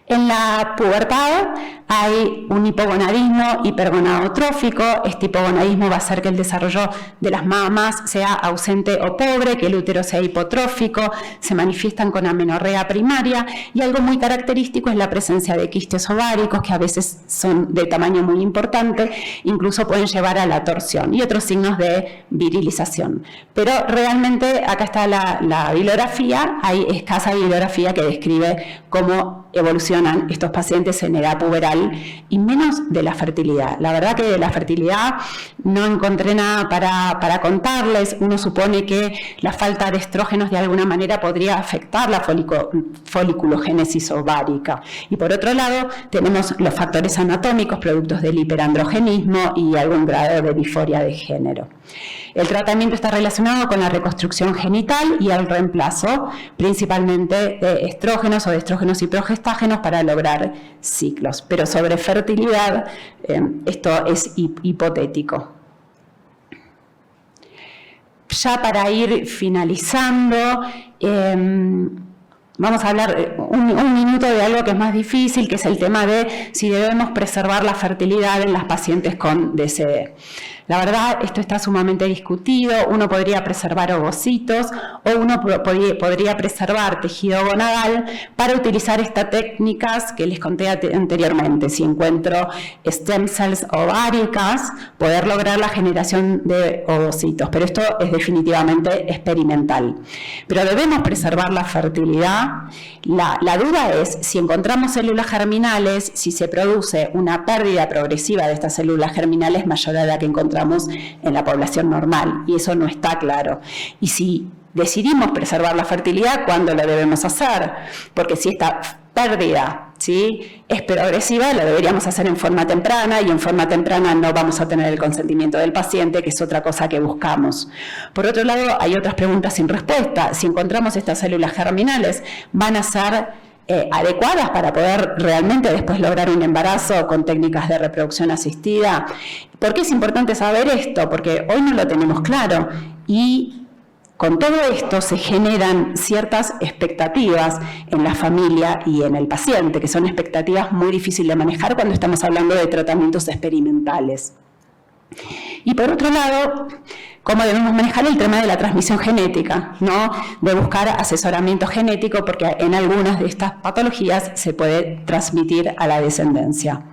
En la pubertad hay un hipogonadismo hipergonadotrófico. Este hipogonadismo va a hacer que el desarrollo de las mamas sea ausente o pobre, que el útero sea hipotrófico, se manifiestan con amenorrea primaria, y algo muy característico es la presencia de quistes ováricos, que a veces son de tamaño muy importante, incluso pueden llevar a la torsión, y otros signos de virilización. Pero realmente acá está la bibliografía, hay escasa bibliografía que describe cómo evolucionan estos pacientes en edad puberal, y menos de la fertilidad. La verdad que de la fertilidad no encontré nada para contarles. Uno supone que la falta de estrógenos de alguna manera podría afectar la foliculogénesis ovárica. Y por otro lado, tenemos los factores anatómicos, productos del hiperandrogenismo y algún grado de disforia de género. El tratamiento está relacionado con la reconstrucción genital y el reemplazo principalmente de estrógenos o de estrógenos y progestágenos para lograr ciclos. Pero sobre fertilidad, esto es hipotético. Ya para ir finalizando, vamos a hablar un minuto de algo que es más difícil, que es el tema de si debemos preservar la fertilidad en las pacientes con DCD. La verdad, esto está sumamente discutido. Uno podría preservar ovocitos o uno podría preservar tejido gonadal para utilizar estas técnicas que les conté anteriormente. Si encuentro stem cells ováricas, poder lograr la generación de ovocitos. Pero esto es definitivamente experimental. Pero debemos preservar la fertilidad. La duda es si encontramos células germinales, si se produce una pérdida progresiva de estas células germinales mayor a la que encontramos en la población normal, y eso no está claro. Y si decidimos preservar la fertilidad, ¿cuándo lo debemos hacer? Porque si esta pérdida, ¿sí?, es progresiva, lo deberíamos hacer en forma temprana, y en forma temprana no vamos a tener el consentimiento del paciente, que es otra cosa que buscamos. Por otro lado, hay otras preguntas sin respuesta. Si encontramos estas células germinales, ¿van a ser adecuadas para poder realmente después lograr un embarazo con técnicas de reproducción asistida? ¿Por qué es importante saber esto? Porque hoy no lo tenemos claro, y con todo esto se generan ciertas expectativas en la familia y en el paciente, que son expectativas muy difíciles de manejar cuando estamos hablando de tratamientos experimentales. Y por otro lado, ¿cómo debemos manejar el tema de la transmisión genética, ¿no? De buscar asesoramiento genético, porque en algunas de estas patologías se puede transmitir a la descendencia.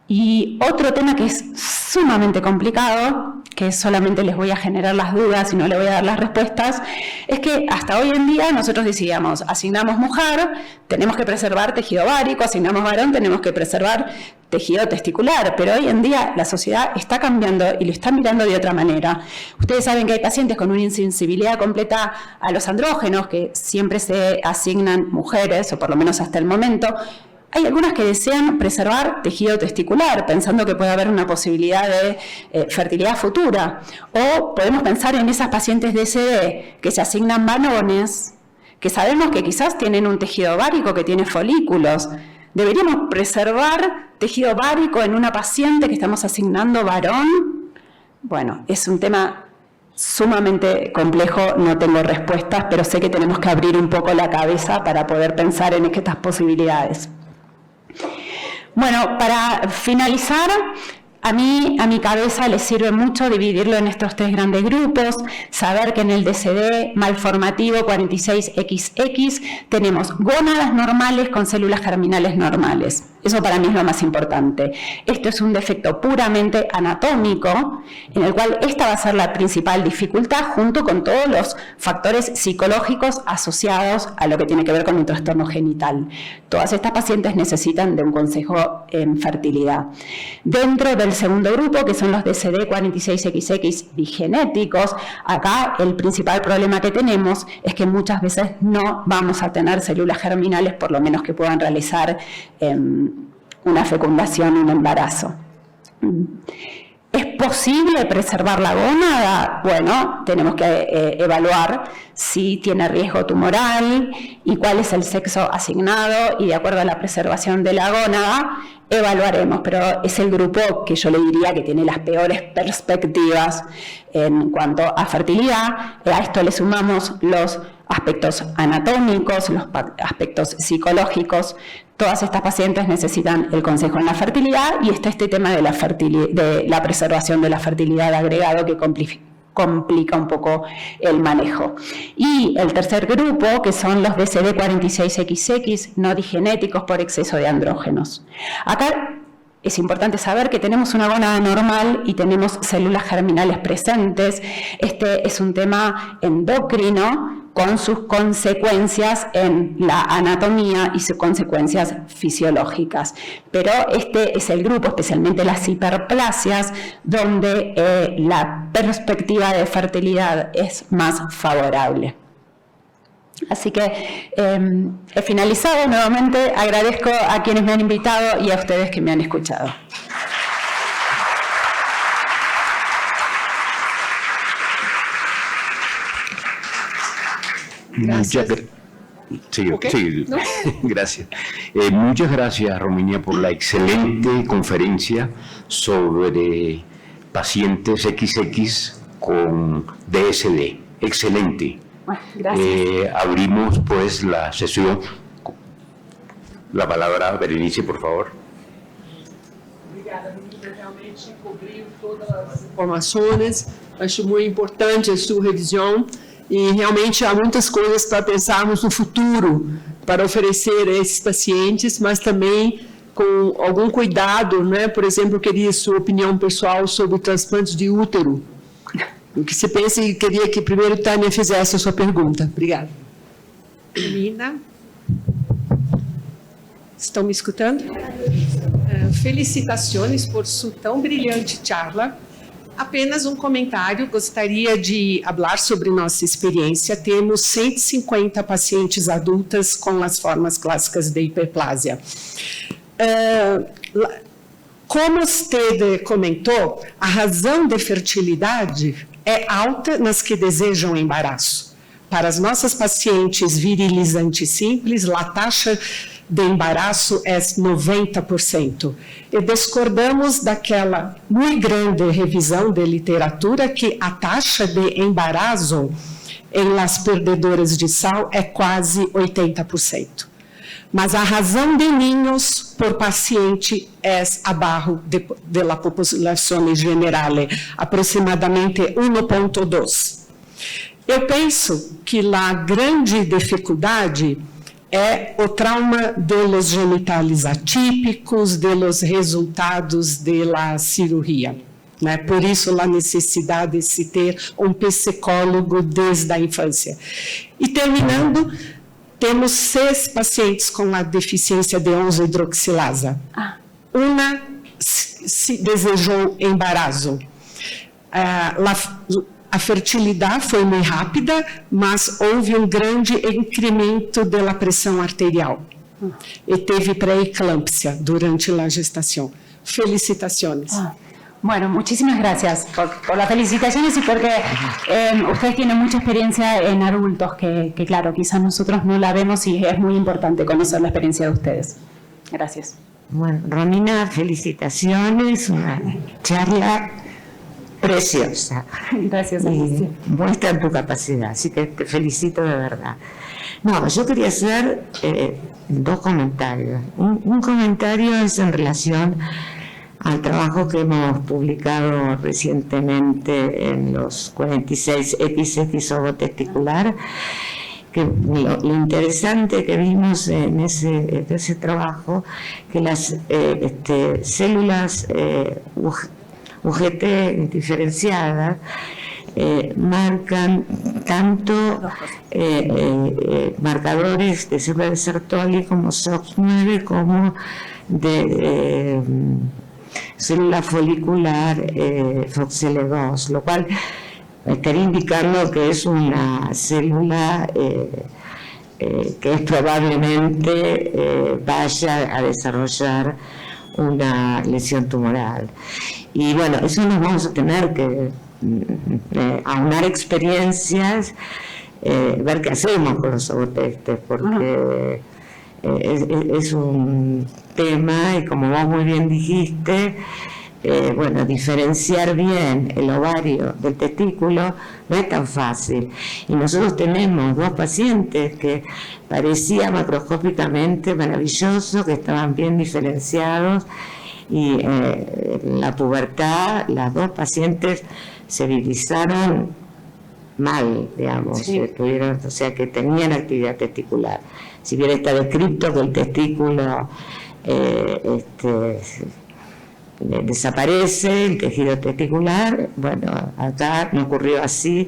Y otro tema que es sumamente complicado, que solamente les voy a generar las dudas y no les voy a dar las respuestas, es que hasta hoy en día nosotros decíamos, asignamos mujer, tenemos que preservar tejido ovárico, asignamos varón, tenemos que preservar tejido testicular, pero hoy en día la sociedad está cambiando y lo está mirando de otra manera. Ustedes saben que hay pacientes con una insensibilidad completa a los andrógenos, que siempre se asignan mujeres, o por lo menos hasta el momento, Hay algunas que desean preservar tejido testicular, pensando que puede haber una posibilidad de fertilidad futura. O podemos pensar en esas pacientes DSD que se asignan varones, que sabemos que quizás tienen un tejido ovárico que tiene folículos. ¿Deberíamos preservar tejido ovárico en una paciente que estamos asignando varón? Bueno, es un tema sumamente complejo, no tengo respuestas, pero sé que tenemos que abrir un poco la cabeza para poder pensar en estas posibilidades. Bueno, para finalizar, a mi cabeza le sirve mucho dividirlo en estos 3 grandes grupos, saber que en el DSD malformativo 46XX tenemos gónadas normales con células germinales normales. Eso para mí es lo más importante. Esto es un defecto puramente anatómico, en el cual esta va a ser la principal dificultad, junto con todos los factores psicológicos asociados a lo que tiene que ver con un trastorno genital. Todas estas pacientes necesitan de un consejo en fertilidad. Dentro del segundo grupo, que son los DSD 46XX bigenéticos, acá el principal problema que tenemos es que muchas veces no vamos a tener células germinales, por lo menos que puedan realizar una fecundación, un embarazo. ¿Es posible preservar la gónada? Bueno, tenemos que evaluar si tiene riesgo tumoral y cuál es el sexo asignado, y de acuerdo a la preservación de la gónada evaluaremos, pero es el grupo que yo le diría que tiene las peores perspectivas en cuanto a fertilidad. A esto le sumamos los aspectos anatómicos, los aspectos psicológicos. Todas estas pacientes necesitan el consejo en la fertilidad, y está este tema de la preservación de la fertilidad agregado que complica un poco el manejo. Y el tercer grupo, que son los DSD 46XX no digenéticos por exceso de andrógenos. Acá es importante saber que tenemos una gónada normal y tenemos células germinales presentes. Este es un tema endocrino con sus consecuencias en la anatomía y sus consecuencias fisiológicas. Pero este es el grupo, especialmente las hiperplasias, donde la perspectiva de fertilidad es más favorable. Así que he finalizado. Nuevamente agradezco a quienes me han invitado y a ustedes que me han escuchado. Gracias. Gracias. Muchas gracias, Romina, por la excelente conferencia sobre pacientes XX con DSD. Excelente. Bueno, gracias. Abrimos pues la sesión. La palabra, Berenice, por favor. Obrigada, menina. Realmente cobriu todas as informações. Acho muito importante a sua revisão. E realmente há muitas coisas para pensarmos no futuro, para oferecer a esses pacientes, mas também com algum cuidado, né? Por exemplo, eu queria sua opinião pessoal sobre transplantes de útero. O que você pensa, e queria que primeiro Tânia fizesse a sua pergunta. Obrigada. Romina, estão me escutando? Felicitações por sua tão brilhante charla. Apenas um comentário, gostaria de falar sobre nossa experiência. Temos 150 pacientes adultas com as formas clássicas de hiperplásia. Como você comentou, a razão de fertilidade é alta nas que desejam embaraço. Para as nossas pacientes virilizantes simples, a taxa de embaraço é 90%. E discordamos daquela muito grande revisão de literatura que a taxa de embaraço em las perdedoras de sal é quase 80%. Mas a razão de ninhos por paciente é abaixo da população geral, aproximadamente 1,2. Eu penso que a grande dificuldade é o trauma dos genitales atípicos, dos resultados da cirurgia. Né? Por isso, a necessidade de se ter um psicólogo desde a infância. E terminando, temos 6 pacientes com a deficiência de 11-hidroxilasa. Uma se desejou embarazo. A fertilidade foi muito rápida, mas houve um grande incremento da pressão arterial. e teve pré-eclâmpsia durante a gestação. Felicitações. Bueno, muchísimas gracias por las felicitaciones y porque ustedes tienen mucha experiencia en adultos que claro, quizás nosotros no la vemos y es muy importante conocer la experiencia de ustedes. Gracias. Bueno, Romina, felicitaciones, una charla preciosa. Gracias, Y Alicia. muestra tu capacidad, así que te felicito de verdad. No, yo quería hacer dos comentarios. Un comentario es en relación al trabajo que hemos publicado recientemente en los 46 XX ovotesticular, que lo interesante que vimos en ese trabajo, que las células UGT diferenciadas marcan tanto marcadores de célula de Sertoli como SOX9 como de célula folicular FOXL2, lo cual estaría indicando que es una célula que es probablemente vaya a desarrollar una lesión tumoral. Y bueno, eso nos vamos a tener que aunar experiencias, ver qué hacemos con los ovotestes, porque es un tema, y como vos muy bien dijiste, bueno, diferenciar bien el ovario del testículo no es tan fácil. Y nosotros tenemos dos pacientes que parecía macroscópicamente maravilloso, que estaban bien diferenciados, y en la pubertad las dos pacientes se virizaron mal, digamos, sí. o sea que tenían actividad testicular. Si bien está descrito que el testículo desaparece, el tejido testicular, bueno, acá no ocurrió así,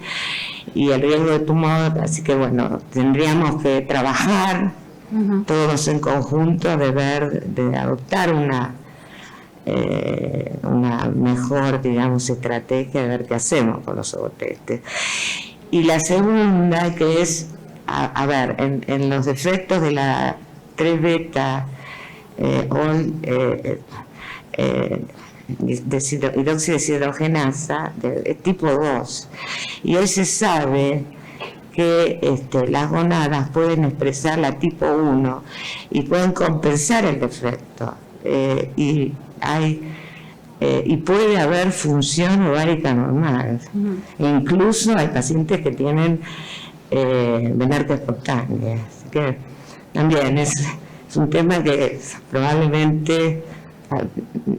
y el riesgo de tumor, así que bueno, tendríamos que trabajar todos en conjunto de adoptar una mejor, digamos, estrategia de ver qué hacemos con los ovotestes. Y la segunda, que es, a ver, en los efectos de la 3-beta hidroxideshidrogenasa de tipo 2, y hoy se sabe que las gonadas pueden expresar la tipo 1 y pueden compensar el defecto, y puede haber función ovárica normal. Incluso hay pacientes que tienen menarca espontánea, así que también es un tema que probablemente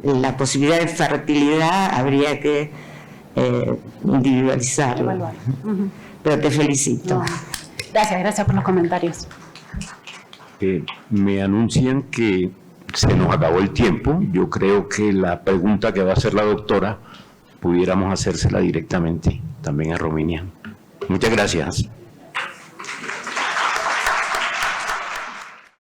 la posibilidad de fertilidad habría que individualizarlo. Evaluar. Pero te felicito. No. Gracias por los comentarios. Me anuncian que se nos acabó el tiempo. Yo creo que la pregunta que va a hacer la doctora pudiéramos hacérsela directamente también a Romina. Muchas gracias.